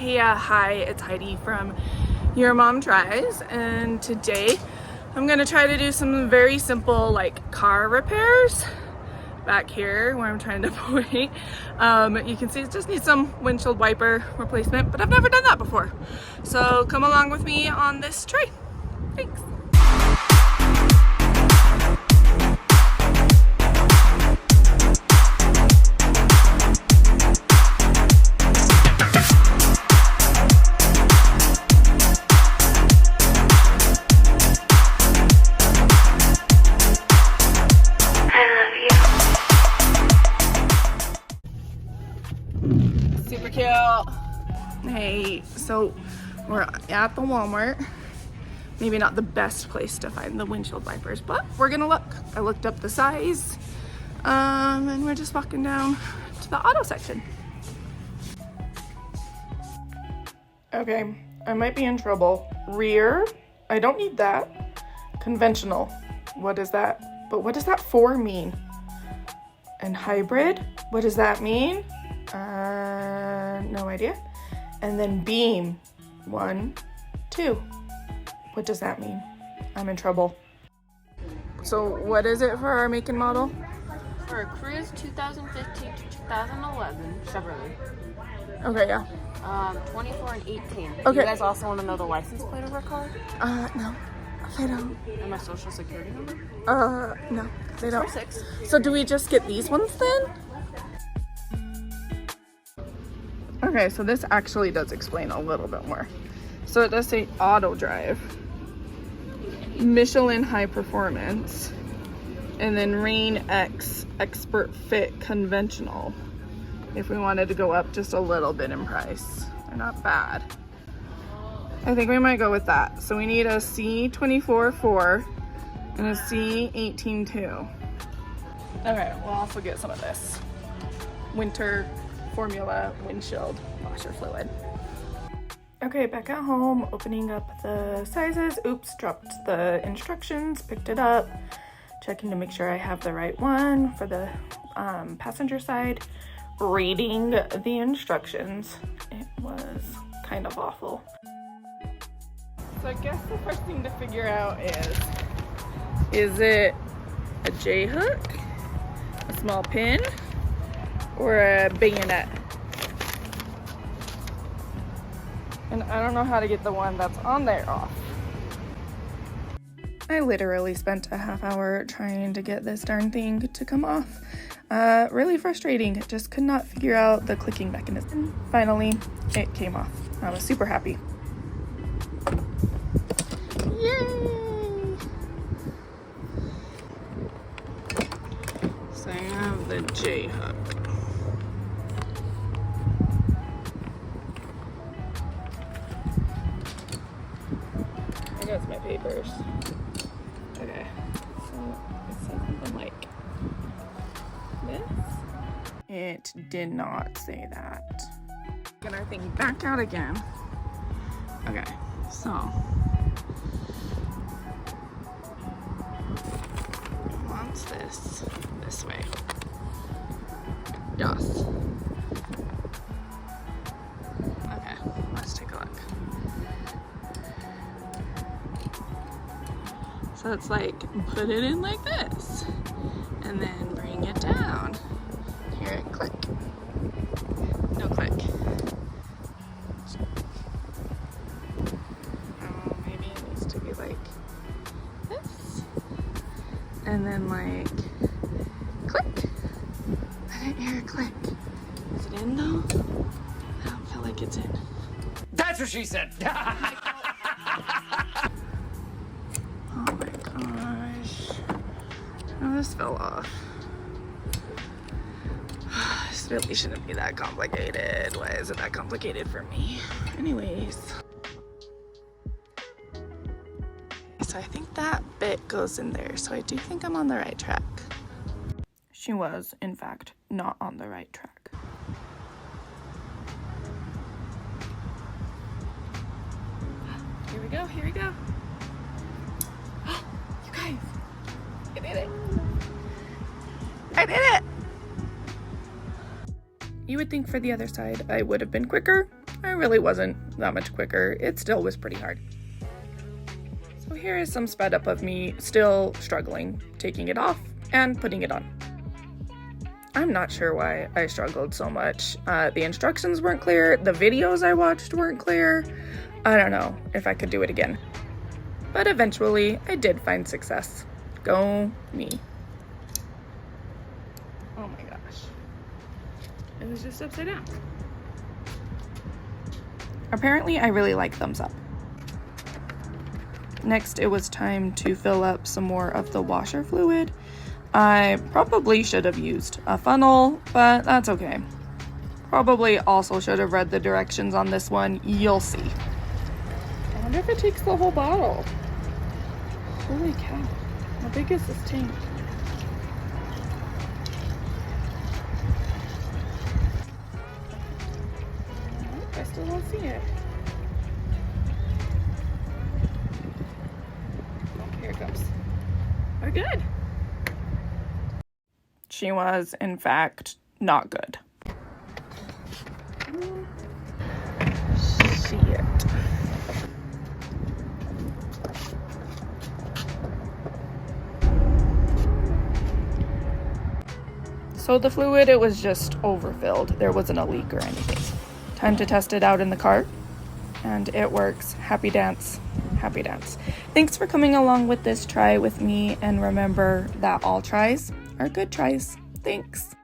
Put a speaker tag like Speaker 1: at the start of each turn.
Speaker 1: Hey, hi, it's Heidi from Your Mom Tries, and today I'm gonna try to do some very simple like car repairs back here where I'm trying to point. You can see it just needs some windshield wiper replacement, but I've never done that before. So come along with me on this try. Thanks. Super cute. Hey, so we're at the Walmart. Maybe not the best place to find the windshield wipers, but we're gonna look. I looked up the size, and we're just walking down to the auto section. Okay, I might be in trouble. Rear, I don't need that. Conventional, what is that? But what does that 4 mean? And hybrid, what does that mean? No idea. And then beam, 1, 2. What does that mean? I'm in trouble. So what is it for our make and model?
Speaker 2: For a Cruise 2015 to 2011 Chevrolet.
Speaker 1: Okay, yeah.
Speaker 2: 24 and 18.
Speaker 1: Okay.
Speaker 2: You guys also want to know the license plate of our car?
Speaker 1: No, they don't.
Speaker 2: And my social security number?
Speaker 1: No, they don't.
Speaker 2: 46.
Speaker 1: So do we just get these ones then? Okay, so this actually does explain a little bit more. So it does say auto drive, Michelin high performance, and then Rain X expert fit conventional. If we wanted to go up just a little bit in price, they're not bad. I think we might go with that. So we need a C24.4 and a C18.2. Okay, we'll also get some of this winter formula windshield washer fluid. Okay, back at home, opening up the sizes. Oops, dropped the instructions, picked it up, checking to make sure I have the right one for the passenger side. Reading the instructions, it was kind of awful. So I guess the first thing to figure out is it a J-hook, a small pin, or a bayonet? And I don't know how to get the one that's on there off. I literally spent a half hour trying to get this darn thing to come off. Really frustrating. Just could not figure out the clicking mechanism. Finally, it came off. I was super happy. Yay! So I have the J-hook. I got my papers. Okay, so it says something like this. It did not say that. Get our thing back out again. Okay, so it wants this way. Yes. Okay, let's take a look. So it's like, put it in like this, and then bring it down. Hear it click. No click. Oh, maybe it needs to be like this. And then like, click. I didn't hear it click. Is it in though? I don't feel like it's in.
Speaker 3: That's what she said.
Speaker 1: Oh my gosh. Oh, this fell off. This really shouldn't be that complicated. Why is it that complicated for me? Anyways. So I think that bit goes in there. So I do think I'm on the right track. She was, in fact, not on the right track. Here we go, here we go. You guys, I did it. I did it. You would think for the other side I would have been quicker. I really wasn't that much quicker. It still was pretty hard. So here is some sped up of me still struggling, taking it off and putting it on. I'm not sure why I struggled so much. The instructions weren't clear. The videos I watched weren't clear. I don't know if I could do it again. But eventually, I did find success. Go me. Oh my gosh. It was just upside down. Apparently, I really like thumbs up. Next, it was time to fill up some more of the washer fluid. I probably should have used a funnel, but that's okay. Probably also should have read the directions on this one. You'll see. I wonder if it takes the whole bottle. Holy cow. How big is this tank? Nope, I still don't see it. Oh, here it comes. We're good. She was, in fact, not good. Shit. So the fluid, it was just overfilled. There wasn't a leak or anything. Time to test it out in the car. And it works. Happy dance. Happy dance. Thanks for coming along with this try with me. And remember that all tries are good tries. Thanks.